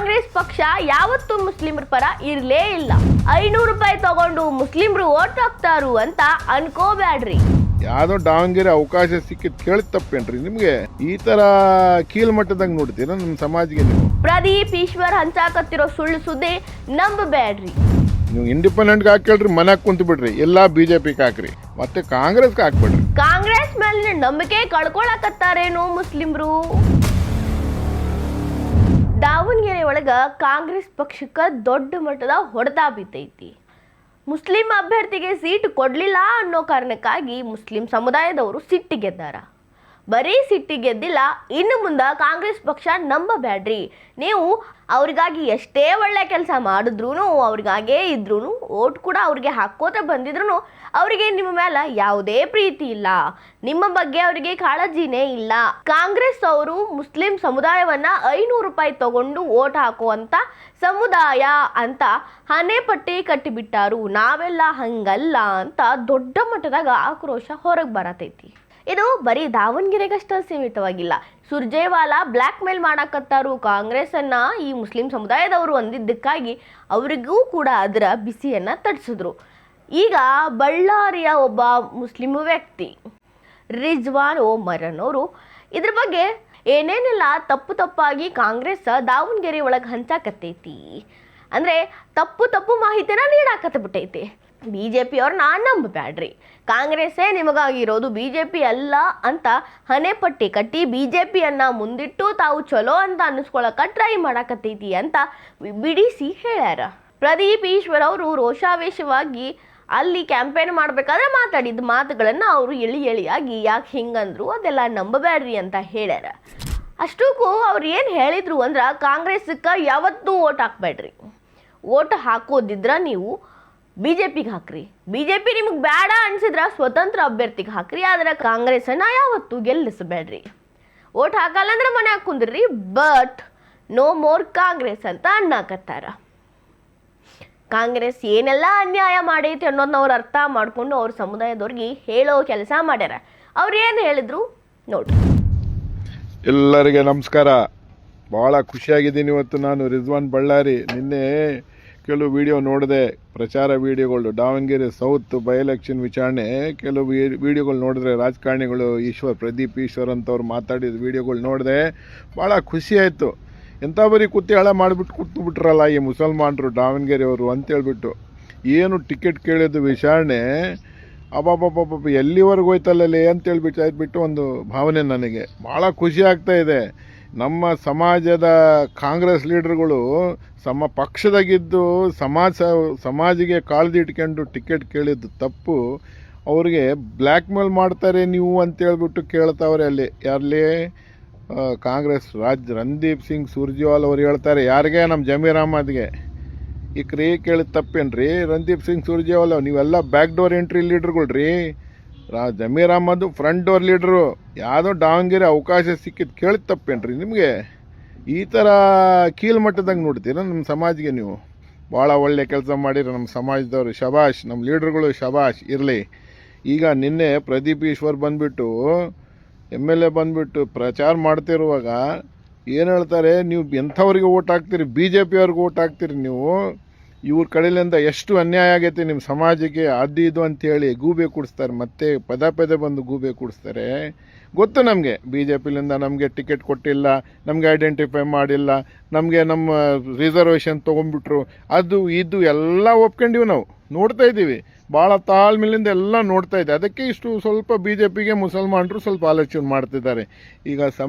ಕಾಂಗ್ರೆಸ್ ಪಕ್ಷ ಯಾವತ್ತೂ ಮುಸ್ಲಿಮರ ಪರ ಇರಲೇ ಇಲ್ಲ. 500 ರೂಪಾಯಿ ತಗೊಂಡು ಮುಸ್ಲಿಮರು ಓಟ್ ಹಾಕ್ತಾರು ಅಂತ ಅನ್ಕೋಬ್ಯಾಡ್ರಿ. ಯಾವ್ದೋ ದಾವಣಗೆರೆ ಅವಕಾಶ ಸಿಕ್ಕಿದ್ ಕೇಳಿ ತಪ್ಪೇನ್ರಿ ನಿಮ್ಗೆ? ಈ ತರ ಕೀಳ್ ಮಟ್ಟದಾಗ ನೋಡ್ತೀರಾ ನಮ್ಮ ಸಮಾಜಕ್ಕೆ ನೀವು? ಪ್ರದೀಪ್ ಈಶ್ವರ್ ಹಂಚಾಕತ್ತಿರೋ ಸುಳ್ಳು ಸುದ್ದಿ ನಂಬಬೇಡ್ರಿ. ನೀವು ಇಂಡಿಪೆಂಡೆಂಟ್ಗೆ ಹಾಕೇಳ್ರಿ, ಮನ್ಯಾಗ ಕುಂತು ಬಿಡ್ರಿ. ಎಲ್ಲಾ ಬಿಜೆಪಿಗೆ ಹಾಕ್ರಿ, ಮತ್ತೆ ಕಾಂಗ್ರೆಸ್ಗೆ ಹಾಕ್ಬಿಡ್ರಿ. ಕಾಂಗ್ರೆಸ್ ಮೇಲೆ ನಂಬಿಕೆ ಕಳ್ಕೊಳಕತ್ತಾರೇನೋ ಮುಸ್ಲಿಮ್ರು. ದಾವಣಗೆರೆ ಒಳಗ ಕಾಂಗ್ರೆಸ್ ಪಕ್ಷಕ್ಕೆ ದೊಡ್ಡ ಮಟ್ಟದ ಹೊಡೆತ ಬಿದ್ದೈತಿ. ಮುಸ್ಲಿಂ ಅಭ್ಯರ್ಥಿಗೆ ಸೀಟ್ ಕೊಡಲಿಲ್ಲ ಅನ್ನೋ ಕಾರಣಕ್ಕಾಗಿ ಮುಸ್ಲಿಂ ಸಮುದಾಯದವರು ಸಿಟ್ಟಿಗೆದ್ದಾರ. ಬರೀ ಸಿಟ್ಟಿಗೆದ್ದಿಲ್ಲ, ಇನ್ನು ಮುಂದೆ ಕಾಂಗ್ರೆಸ್ ಪಕ್ಷ ನಂಬಬೇಡ್ರಿ. ನೀವು ಅವ್ರಿಗಾಗಿ ಎಷ್ಟೇ ಒಳ್ಳೆ ಕೆಲಸ ಮಾಡಿದ್ರು, ಅವ್ರಿಗಾಗೇ ಇದ್ರೂ, ಓಟ್ ಕೂಡ ಅವ್ರಿಗೆ ಹಾಕೋತ ಬಂದಿದ್ರು ಅವರಿಗೆ ನಿಮ್ಮ ಮೇಲೆ ಯಾವುದೇ ಪ್ರೀತಿ ಇಲ್ಲ, ನಿಮ್ಮ ಬಗ್ಗೆ ಅವರಿಗೆ ಕಾಳಜಿನೇ ಇಲ್ಲ. ಕಾಂಗ್ರೆಸ್ ಅವರು ಮುಸ್ಲಿಂ ಸಮುದಾಯವನ್ನ 500 ರೂಪಾಯಿ ತಗೊಂಡು ಓಟ್ ಹಾಕುವಂತ ಸಮುದಾಯ ಅಂತ ಹಣೆಪಟ್ಟಿ ಕಟ್ಟಿಬಿಟ್ಟಾರು. ನಾವೆಲ್ಲ ಹಂಗಲ್ಲ ಅಂತ ದೊಡ್ಡ ಮಟ್ಟದಾಗ ಆಕ್ರೋಶ ಹೊರಗೆ ಬರತೈತಿ. ಇದು ಬರೀ ದಾವಣಗೆರೆಗಷ್ಟ ಸೀಮಿತವಾಗಿಲ್ಲ. ಸುರ್ಜೇವಾಲಾ ಬ್ಲ್ಯಾಕ್ ಮೇಲ್ ಮಾಡಕತ್ತಾರು ಕಾಂಗ್ರೆಸ್ ಅನ್ನ ಈ ಮುಸ್ಲಿಂ ಸಮುದಾಯದವರು ಅಂದಿದ್ದಕ್ಕಾಗಿ ಅವರಿಗೂ ಕೂಡ ಅದರ ಬಿಸಿಯನ್ನ ತಡಿಸಿದ್ರು. ಈಗ ಬಳ್ಳಾರಿಯ ಒಬ್ಬ ಮುಸ್ಲಿಂ ವ್ಯಕ್ತಿ ರಿಜ್ವಾನ್ ಓಮರ್ ಅನ್ನೋರು ಇದ್ರ ಬಗ್ಗೆ ಏನೇನೆಲ್ಲ ತಪ್ಪಾಗಿ ಕಾಂಗ್ರೆಸ್ ದಾವಣಗೆರೆ ಒಳಗೆ ಹಂಚಾಕತ್ತೈತಿ ಅಂದರೆ ತಪ್ಪು ಮಾಹಿತಿನ ನೀಡಾಕತ್ತಬಿಟ್ಟೈತಿ. BJP ಅವ್ರನ್ನ ನಂಬಬೇಡ್ರಿ, ಕಾಂಗ್ರೆಸ್ಸೇ ನಿಮಗಾಗಿರೋದು BJP ಅಲ್ಲ ಅಂತ ಹಣೆಪಟ್ಟಿ ಕಟ್ಟಿ BJPಯನ್ನ ಮುಂದಿಟ್ಟು ತಾವು ಚಲೋ ಅಂತ ಅನ್ನಿಸ್ಕೊಳಕ ಟ್ರೈ ಮಾಡಾಕತ್ತೈತಿ ಅಂತ ಬಿಡಿಸಿ ಹೇಳ್ಯಾರ. ಪ್ರದೀಪ್ ಈಶ್ವರ್ ಅವರು ರೋಷಾವೇಶವಾಗಿ ಅಲ್ಲಿ ಕ್ಯಾಂಪೇನ್ ಮಾಡಬೇಕಾದ್ರೆ ಮಾತಾಡಿದ ಮಾತುಗಳನ್ನು ಅವರು ಎಳಿಯಾಗಿ ಯಾಕೆ ಹಿಂಗಂದ್ರು ಅದೆಲ್ಲ ನಂಬಬೇಡ್ರಿ ಅಂತ ಹೇಳ್ಯಾರ. ಅಷ್ಟಕ್ಕೂ ಅವ್ರು ಏನು ಹೇಳಿದ್ರು ಅಂದ್ರೆ ಕಾಂಗ್ರೆಸ್ಗೆ ಯಾವತ್ತೂ ಓಟ್ ಹಾಕ್ಬೇಡ್ರಿ, ಓಟ್ ಹಾಕೋದಿದ್ರ ನೀವು BJPಗೆ ಹಾಕ್ರಿ, BJP ನಿಮಗೆ ಬೇಡ ಅನ್ಸಿದ್ರ ಸ್ವತಂತ್ರ ಅಭ್ಯರ್ಥಿಗೆ ಹಾಕ್ರಿ, ಆದ್ರೆ ಕಾಂಗ್ರೆಸ್ಸನ್ನ ಯಾವತ್ತೂ ಗೆಲ್ಲಿಸಬೇಡ್ರಿ. ಓಟ್ ಹಾಕಲ್ಲ ಅಂದ್ರೆ ಮನೆ ಹಾಕುಂದ್ರಿ, ಬಟ್ ನೋ ಮೋರ್ ಕಾಂಗ್ರೆಸ್ ಅಂತ ಅನ್ನಕತ್ತಾರ. ಕಾಂಗ್ರೆಸ್ ಏನೆಲ್ಲ ಅನ್ಯಾಯ ಮಾಡೈತಿ ಅನ್ನೋದನ್ನ ಅವ್ರು ಅರ್ಥ ಮಾಡ್ಕೊಂಡು ಅವ್ರ ಸಮುದಾಯದವ್ರಿಗೆ ಹೇಳೋ ಕೆಲಸ ಮಾಡ್ಯಾರ. ಅವ್ರು ಏನು ಹೇಳಿದ್ರು ನೋಡ್ರಿ. ಎಲ್ಲರಿಗೆ ನಮಸ್ಕಾರ. ಭಾಳ ಖುಷಿಯಾಗಿದ್ದೀನಿ ಇವತ್ತು. ನಾನು ರಿಜ್ವಾನ್ ಬಳ್ಳಾರಿ. ನಿನ್ನೆ ಕೆಲವು ವಿಡಿಯೋ ನೋಡಿದೆ, ಪ್ರಚಾರ ವಿಡಿಯೋಗಳು, ದಾವಣಗೆರೆ ಸೌತ್ ಬೈ ಎಲೆಕ್ಷನ್ ವಿಚಾರಣೆ ಕೆಲವು ವಿಡಿಯೋಗಳು ನೋಡಿದ್ರೆ ರಾಜಕಾರಣಿಗಳು ಪ್ರದೀಪ್ ಈಶ್ವರ್ ಅಂತವ್ರು ಮಾತಾಡಿದ ವಿಡಿಯೋಗಳು ನೋಡಿದೆ. ಭಾಳ ಖುಷಿ ಆಯಿತು. ಎಂಥ ಬರೀ ಕುತ್ತಿ ಮಾಡಿಬಿಟ್ಟು ಕೂತ್ಬಿಟ್ರಲ್ಲ ಈ ಮುಸಲ್ಮಾನರು ದಾವಣಗೆರೆಯವರು ಅಂತೇಳ್ಬಿಟ್ಟು. ಏನು ಟಿಕೆಟ್ ಕೇಳಿದ್ದು ವಿಚಾರಣೆ ಅಬ್ಬಬ್ಬಬ್ಬ ಎಲ್ಲಿವರೆಗೂ ಹೋಯ್ತಲ್ಲೇ ಅಂತೇಳ್ಬಿಟ್ಟು ಒಂದು ಭಾವನೆ ನನಗೆ ಭಾಳ ಖುಷಿ ಆಗ್ತಾ ಇದೆ. ನಮ್ಮ ಸಮಾಜದ ಕಾಂಗ್ರೆಸ್ ಲೀಡರ್ಗಳು ಪಕ್ಷದಾಗಿದ್ದು ಸಮಾಜಿಗೆ ಕಾಳಜಿ ಇಟ್ಕೊಂಡು ಟಿಕೆಟ್ ಕೇಳಿದ್ದು ತಪ್ಪು. ಅವ್ರಿಗೆ ಬ್ಲ್ಯಾಕ್ ಮೇಲ್ ಮಾಡ್ತಾರೆ ನೀವು ಅಂತೇಳ್ಬಿಟ್ಟು ಕೇಳ್ತಾವ್ರೆ. ಅಲ್ಲಿ ಕಾಂಗ್ರೆಸ್ ರಣದೀಪ್ ಸಿಂಗ್ ಸುರ್ಜೇವಾಲಾ ಅವ್ರು ಹೇಳ್ತಾರೆ, ಯಾರಿಗೆ? ನಮ್ಮ ಜಮೀರ್ ಅಹ್ಮದ್ಗೆ. ಈಕ್ರಿ ಕೇಳಿದ ತಪ್ಪೇನ್ರಿ? ರಣದೀಪ್ ಸಿಂಗ್ ಸುರ್ಜೇವಾಲಾ ನೀವೆಲ್ಲ ಬ್ಯಾಕ್ ಡೋರ್ ಎಂಟ್ರಿ ಲೀಡರ್ಗಳ್ರಿ. ಜಮೀರ್ ಅಹ್ಮದ್ ಫ್ರಂಟ್ ಡೋರ್ ಲೀಡ್ರು. ಯಾವುದೋ ದಾವಣಗೆರೆ ಅವಕಾಶ ಸಿಕ್ಕಿದ್ ಕೇಳಿದ ತಪ್ಪೇನ್ರಿ ನಿಮಗೆ? ಈ ಥರ ಕೀಳ್ ಮಟ್ಟದಾಗ ನೋಡ್ತೀರಾ ನಮ್ಮ ಸಮಾಜಕ್ಕೆ ನೀವು? ಭಾಳ ಒಳ್ಳೆ ಕೆಲಸ ಮಾಡಿರಿ ನಮ್ಮ ಸಮಾಜದವರು, ಶಬಾಷ್. ನಮ್ಮ ಲೀಡ್ರುಗಳು ಶಬಾಷ್ ಇರಲಿ. ಈಗ ನಿನ್ನೆ ಪ್ರದೀಪ್ ಈಶ್ವರ್ ಬಂದುಬಿಟ್ಟು MLA ಬಂದುಬಿಟ್ಟು ಪ್ರಚಾರ ಮಾಡ್ತಿರುವಾಗ ಏನು ಹೇಳ್ತಾರೆ, ನೀವು ಎಂಥವ್ರಿಗೆ ಓಟ್ ಹಾಕ್ತೀರಿ? BJP ಅವ್ರಿಗೆ ಓಟ್ ಹಾಕ್ತೀರಿ ನೀವು. ಇವ್ರ ಕಡೆಯಿಂದ ಎಷ್ಟು ಅನ್ಯಾಯ ಆಗೈತೆ ನಿಮ್ಮ ಸಮಾಜಕ್ಕೆ, ಅದು ಇದು ಅಂತೇಳಿ ಗೂಬೆ ಕೂಡಿಸ್ತಾರೆ. ಮತ್ತೆ ಪದೇ ಬಂದು ಗೂಬೆ ಕೂಡಿಸ್ತಾರೆ. ಗೊತ್ತು ನಮಗೆ, BJPಲಿಂದ ನಮಗೆ ಟಿಕೆಟ್ ಕೊಟ್ಟಿಲ್ಲ, ನಮಗೆ ಐಡೆಂಟಿಫೈ ಮಾಡಿಲ್ಲ, ನಮಗೆ ನಮ್ಮ ರಿಸರ್ವೇಷನ್ ತೊಗೊಂಡ್ಬಿಟ್ರು, ಅದು ಇದು ಎಲ್ಲ ಒಪ್ಕೊಂಡಿವಿ. ನಾವು ನೋಡ್ತಾ ಇದ್ದೀವಿ, ಭಾಳ ತಾಳ್ಮೆಲಿಂದ ಎಲ್ಲ ನೋಡ್ತಾ ಇದ್ದೆ. ಅದಕ್ಕೆ ಇಷ್ಟು ಸ್ವಲ್ಪ BJPಗೆ ಮುಸಲ್ಮಾನರು ಸ್ವಲ್ಪ ಆಲೋಚನೆ ಮಾಡ್ತಿದ್ದಾರೆ. ಈಗ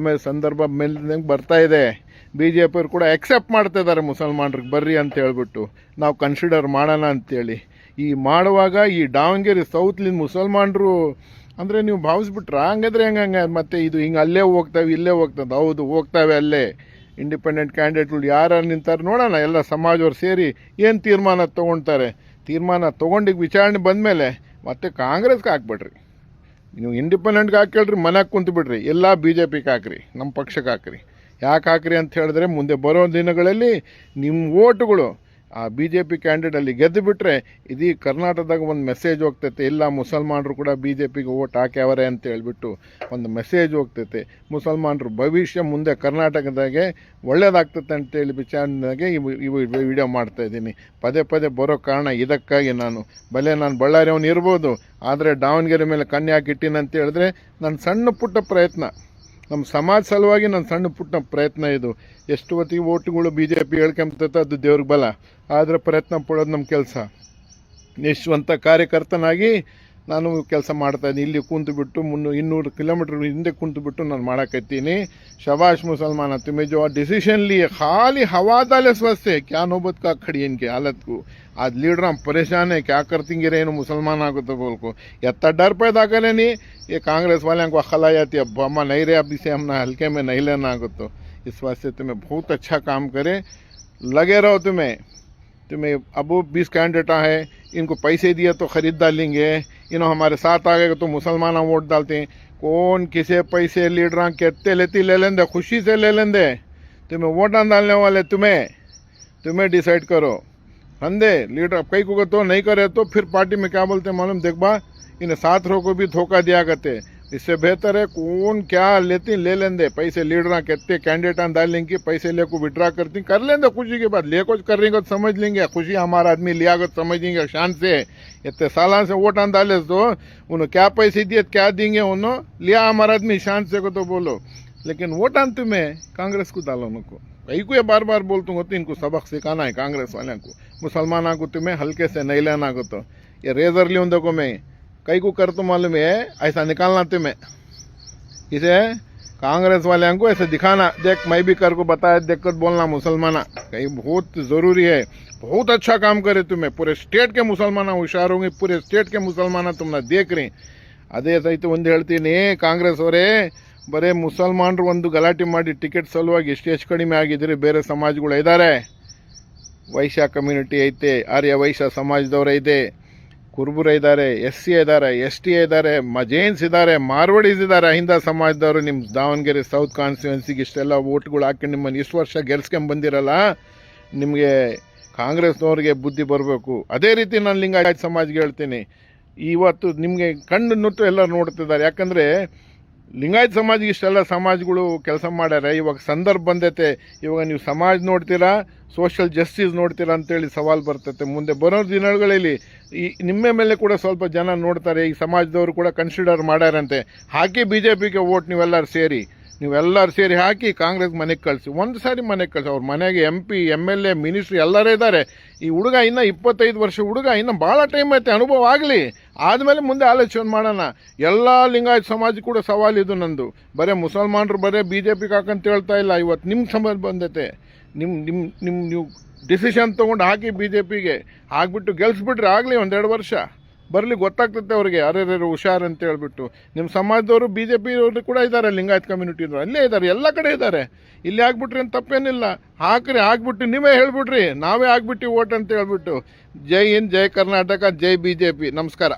ಸಂದರ್ಭ ಮೇಲಿಂದಂಗೆ ಬರ್ತಾ ಇದೆ. BJP ಅವ್ರು ಕೂಡ ಎಕ್ಸೆಪ್ಟ್ ಮಾಡ್ತಿದ್ದಾರೆ ಮುಸಲ್ಮಾನ್ರಿಗೆ ಬರ್ರಿ ಅಂತ ಹೇಳ್ಬಿಟ್ಟು, ನಾವು ಕನ್ಸಿಡರ್ ಮಾಡೋಣ ಅಂತೇಳಿ. ಈ ಮಾಡುವಾಗ ಈ ದಾವಣಗೆರೆ ಸೌತ್ಲಿಂದ ಮುಸಲ್ಮಾನರು ಅಂದರೆ ನೀವು ಭಾವಿಸ್ಬಿಟ್ರ? ಹಂಗಾದ್ರೆ ಹೆಂಗೆ ಮತ್ತೆ ಇದು ಹಿಂಗೆ ಅಲ್ಲೇ ಹೋಗ್ತಾವೆ ಇಲ್ಲೇ ಹೋಗ್ತದೆ? ಹೌದು, ಹೋಗ್ತಾವೆ ಅಲ್ಲೇ. ಇಂಡಿಪೆಂಡೆಂಟ್ ಕ್ಯಾಂಡಿಡೇಟ್ಗಳು ಯಾರು ನಿಂತಾರೆ ನೋಡೋಣ. ಎಲ್ಲ ಸಮಾಜವ್ರು ಸೇರಿ ಏನು ತೀರ್ಮಾನ ತೊಗೊಳ್ತಾರೆ. ತೀರ್ಮಾನ ತೊಗೊಂಡಿಗೆ ವಿಚಾರಣೆ ಬಂದಮೇಲೆ ಮತ್ತೆ ಕಾಂಗ್ರೆಸ್ಗೆ ಹಾಕ್ಬಿಡ್ರಿ. ನೀವು ಇಂಡಿಪೆಂಡೆಂಟ್ಗೆ ಹಾಕೇಳ್ರಿ, ಮನೆಗೆ ಕುಂತು ಬಿಡ್ರಿ. ಎಲ್ಲ BJPಗೆ ಹಾಕ್ರಿ, ನಮ್ಮ ಪಕ್ಷಕ್ಕೆ ಹಾಕ್ರಿ. ಯಾಕೆ ಹಾಕ್ರಿ ಅಂತ ಹೇಳಿದ್ರೆ ಮುಂದೆ ಬರೋ ದಿನಗಳಲ್ಲಿ ನಿಮ್ಮ ಓಟುಗಳು ಆ ಬಿ ಜೆ ಪಿ ಕ್ಯಾಂಡಿಡೇಟ್ ಅಲ್ಲಿ ಗೆದ್ದು ಬಿಟ್ರೆ ಇದೀ ಕರ್ನಾಟಕದಾಗ ಒಂದು ಮೆಸೇಜ್ ಹೋಗ್ತೈತೆ, ಇಲ್ಲ ಮುಸಲ್ಮಾನರು ಕೂಡ ಬಿ ಜೆ ಪಿಗೆ ಓಟ್ ಹಾಕ್ಯಾವರೆ ಅಂತ ಹೇಳ್ಬಿಟ್ಟು ಒಂದು ಮೆಸೇಜ್ ಹೋಗ್ತೈತೆ. ಮುಸಲ್ಮಾನರು ಭವಿಷ್ಯ ಮುಂದೆ ಕರ್ನಾಟಕದಾಗೆ ಒಳ್ಳೇದಾಗ್ತೈತೆ ಅಂತೇಳಿ ವಿಚಾರಣೆಗೆ ಇವು ವಿಡಿಯೋ ಮಾಡ್ತಾ ಇದ್ದೀನಿ. ಪದೇ ಪದೇ ಬರೋ ಕಾರಣ ಇದಕ್ಕಾಗಿ. ನಾನು ಬಳ್ಳಾರಿ ಅವನು ಇರ್ಬೋದು, ಆದರೆ ದಾವಣಗೆರೆ ಮೇಲೆ ಕಣ್ಣು ಹಾಕಿಟ್ಟಿನ ಅಂತ ಹೇಳಿದ್ರೆ ನನ್ನ ಸಣ್ಣ ಪುಟ್ಟ ಪ್ರಯತ್ನ, ನಮ್ಮ ಸಮಾಜ ಸಲುವಾಗಿ ನನ್ನ ಸಣ್ಣ ಪುಟ್ಟ ಪ್ರಯತ್ನ ಇದು. ಎಷ್ಟು ಹೊತ್ತಿಗೆ ಓಟುಗಳು ಬಿ ಜೆ ಪಿ ಹೇಳ್ಕೊಂಬತ್ತೈತೆ ಅದು ದೇವ್ರಿಗೆ ಬಲ, ಆದರೆ ಪ್ರಯತ್ನ ಪಡೋದು ನಮ್ಮ ಕೆಲಸ. ನಿಷ್ಠಾವಂತ ಕಾರ್ಯಕರ್ತನಾಗಿ ನಾನು ಕೆಲಸ ಮಾಡ್ತಾಯಿದ್ದೀನಿ. ಇಲ್ಲಿ ಕೂತ್ಬಿಟ್ಟು 200 किलोमीटर ಹಿಂದೆ ಕೂತ್ಬಿಟ್ಟು ನಾನು ಮಾಡಕತ್ತೀನಿ. शबाश मुसलमान, तुम्हें जो डिसीजन लिए खाली हवा डाले वास्ते क्या नौबत का खड़ी है इनके हालत को. आज लीडर हम परेशान है, क्या करती रहे मुसलमान आगो तो बोल को इतना डर पैदा करे नहीं. ये कांग्रेस वाले को अखल आ जाती है, अब हम नहीं रहे, अब इसे हम हल्के में नहीं लेना आगो. तो इस वास्ते तुम्हें बहुत अच्छा काम करे, लगे रहो. तुम्हें अब 20 कैंडिडेट है, इनको पैसे दिए तो खरीद डालेंगे, इन्हों हमारे साथ आ गए तो मुसलमान वोट डालते हैं. कौन किसे पैसे लीडर कहते लेती ले लेंदे, खुशी से ले लेंदे. तुम्हें वोट डालने वाले तुम्हें डिसाइड करो. अंधे लीडर कई को तो नहीं करे तो फिर पार्टी में क्या बोलते मालूम, देख बा इन्हें साथ रो को भी धोखा दिया करते. इससे बेहतर है कौन क्या लेती ले लेंदे पैसे. लीडर कहते कैंडिडेट डालेंगे कि पैसे लेको विड्रा करती कर लेंगे, खुशी के बाद लेको करेंगे तो समझ लेंगे. खुशी हमारा आदमी लिया तो समझ लेंगे शान से. इतने साल से वोट डाले तो उन्होंने क्या पैसे दिए क्या देंगे, उन्होंने लिया हमारा आदमी शान से को तो बोलो. लेकिन वोट तुम्हें कांग्रेस को डालो उनको. कई को ये बार बार बोलता हूँ तो इनको सबक सिखाना है कांग्रेस वाले को. मुसलमानों को तुम्हें हल्के से नहीं लेना को. तो ये रेजर लियो देखो मैं कई को कर तो मालूम है ऐसा निकालना तुम्हें. इसे कांग्रेस वाले को ऐसे दिखाना, देख मैं भी कर को बताया, देख कर बोलना मुसलमान कहीं बहुत ज़रूरी है. बहुत अच्छा काम करे तुम्हें. पूरे स्टेट के मुसलमान हुशार होंगे, पूरे स्टेट के मुसलमान तुमने देख रही. ಅದೇ ಸಹಿತ ಒಂದು ಹೇಳ್ತೀನಿ, ಕಾಂಗ್ರೆಸ್ ಅವರೇ ಬರೇ ಮುಸಲ್ಮಾನರು ಒಂದು ಗಲಾಟೆ ಮಾಡಿ ಟಿಕೆಟ್ ಸಲುವಾಗಿ ಎಷ್ಟು ಕಡಿಮೆ ಆಗಿದ್ರೆ ಬೇರೆ ಸಮಾಜಗಳು ಇದ್ದಾರೆ. ವೈಶ್ಯ ಕಮ್ಯುನಿಟಿ ಐತೆ, ಆರ್ಯ ವೈಶ್ಯ ಸಮಾಜದವರ ಇದೆ, ಕುರುಬರ ಇದ್ದಾರೆ, SC ಇದ್ದಾರೆ, ST ಇದ್ದಾರೆ, ಜೈನ್ಸ್ ಇದ್ದಾರೆ, ಮಾರ್ವಾಡೀಸ್ ಇದ್ದಾರೆ, ಅಹಿಂದ ಸಮಾಜದವರು. ನಿಮ್ಮ ದಾವಣಗೆರೆ ಸೌತ್ ಕಾನ್ಸ್ಟಿಟ್ಯೂನ್ಸಿಗೆ ಇಷ್ಟೆಲ್ಲ ವೋಟ್ಗಳು ಹಾಕಿ ನಿಮ್ಮನ್ನು ಇಷ್ಟು ವರ್ಷ ಗೆಲ್ಸ್ಕೊಂಡ್ ಬಂದಿರಲ್ಲ, ನಿಮಗೆ ಕಾಂಗ್ರೆಸ್ನವ್ರಿಗೆ ಬುದ್ಧಿ ಬರಬೇಕು. ಅದೇ ರೀತಿ ನಾನು ಲಿಂಗಾಯತ ಸಮಾಜಕ್ಕೆ ಹೇಳ್ತೀನಿ, ಇವತ್ತು ನಿಮಗೆ ಕಣ್ಣು ನುಟ್ಟು ಎಲ್ಲ ನೋಡ್ತಿದ್ದಾರೆ. ಯಾಕಂದರೆ ಲಿಂಗಾಯತ ಸಮಾಜಕ್ಕೆ ಇಷ್ಟೆಲ್ಲ ಸಮಾಜಗಳು ಕೆಲಸ ಮಾಡ್ಯಾರ. ಇವಾಗ ಸಂದರ್ಭ ಬಂದೈತೆ, ಇವಾಗ ನೀವು ಸಮಾಜ ನೋಡ್ತೀರಾ, ಸೋಷಿಯಲ್ ಜಸ್ಟಿಸ್ ನೋಡ್ತೀರಾ ಅಂತೇಳಿ ಸವಾಲು ಬರ್ತೈತೆ. ಮುಂದೆ ಬರೋ ದಿನಗಳಲ್ಲಿ ನಿಮ್ಮ ಮೇಲೆ ಕೂಡ ಸ್ವಲ್ಪ ಜನ ನೋಡ್ತಾರೆ, ಈ ಸಮಾಜದವರು ಕೂಡ ಕನ್ಸಿಡರ್ ಮಾಡ್ಯಾರಂತೆ. ಹಾಕಿ BJPಗೆ ವೋಟ್ ನೀವೆಲ್ಲರೂ ಸೇರಿ ಹಾಕಿ ಕಾಂಗ್ರೆಸ್ ಮನೆಗೆ ಕಳಿಸಿ. ಒಂದು ಸಾರಿ ಮನೆಗೆ ಕಳಿಸಿ. ಅವ್ರ ಮನೆಗೆ MP MLA ಮಿನಿಸ್ಟ್ರಿ ಎಲ್ಲರೂ ಇದ್ದಾರೆ. ಈ ಹುಡುಗ ಇನ್ನೂ 25 ವರ್ಷ ಹುಡುಗ, ಇನ್ನೂ ಭಾಳ ಟೈಮ್ ಐತೆ, ಅನುಭವ ಆಗಲಿ, ಆದಮೇಲೆ ಮುಂದೆ ಆಲೋಚನೆ ಮಾಡೋಣ. ಎಲ್ಲ ಲಿಂಗಾಯತ ಸಮಾಜ ಕೂಡ ಸವಾಲಿದು ನಂದು. ಬರೀ ಮುಸಲ್ಮಾನರು ಬರೀ BJPಗೆ ಹಾಕಂತ ಹೇಳ್ತಾ ಇಲ್ಲ. ಇವತ್ತು ನಿಮ್ಮ ಸಮಾಜ ಬಂದೈತೆ, ನೀವು ಡಿಸಿಷನ್ ತೊಗೊಂಡು ಹಾಕಿ BJPಗೆ ಹಾಕ್ಬಿಟ್ಟು ಗೆಲ್ಸ್ಬಿಟ್ರೆ ಆಗಲಿ, 1-2 ವರ್ಷ ಬರಲಿ, ಗೊತ್ತಾಗ್ತೈತೆ ಅವ್ರಿಗೆ ಯಾರ್ಯಾರು ಹುಷಾರು ಅಂತ ಹೇಳ್ಬಿಟ್ಟು. ನಿಮ್ಮ ಸಮಾಜದವರು BJP ಅವರು ಕೂಡ ಇದ್ದಾರೆ, ಲಿಂಗಾಯತ್ ಕಮ್ಯುನಿಟಿದವರು ಅಲ್ಲೇ ಇದ್ದಾರೆ, ಎಲ್ಲ ಕಡೆ ಇದ್ದಾರೆ. ಇಲ್ಲಿ ಆಗ್ಬಿಟ್ರಿ ಅಂತ ತಪ್ಪೇನಿಲ್ಲ, ಹಾಕ್ಬಿಟ್ಟು ನೀವೇ ಹೇಳ್ಬಿಟ್ರಿ ನಾವೇ ಆಗ್ಬಿಟ್ಟು ಓಟ್ ಅಂತ ಹೇಳ್ಬಿಟ್ಟು. ಜೈ ಹಿಂದ್, ಜೈ ಕರ್ನಾಟಕ, ಜೈ BJP. ನಮಸ್ಕಾರ.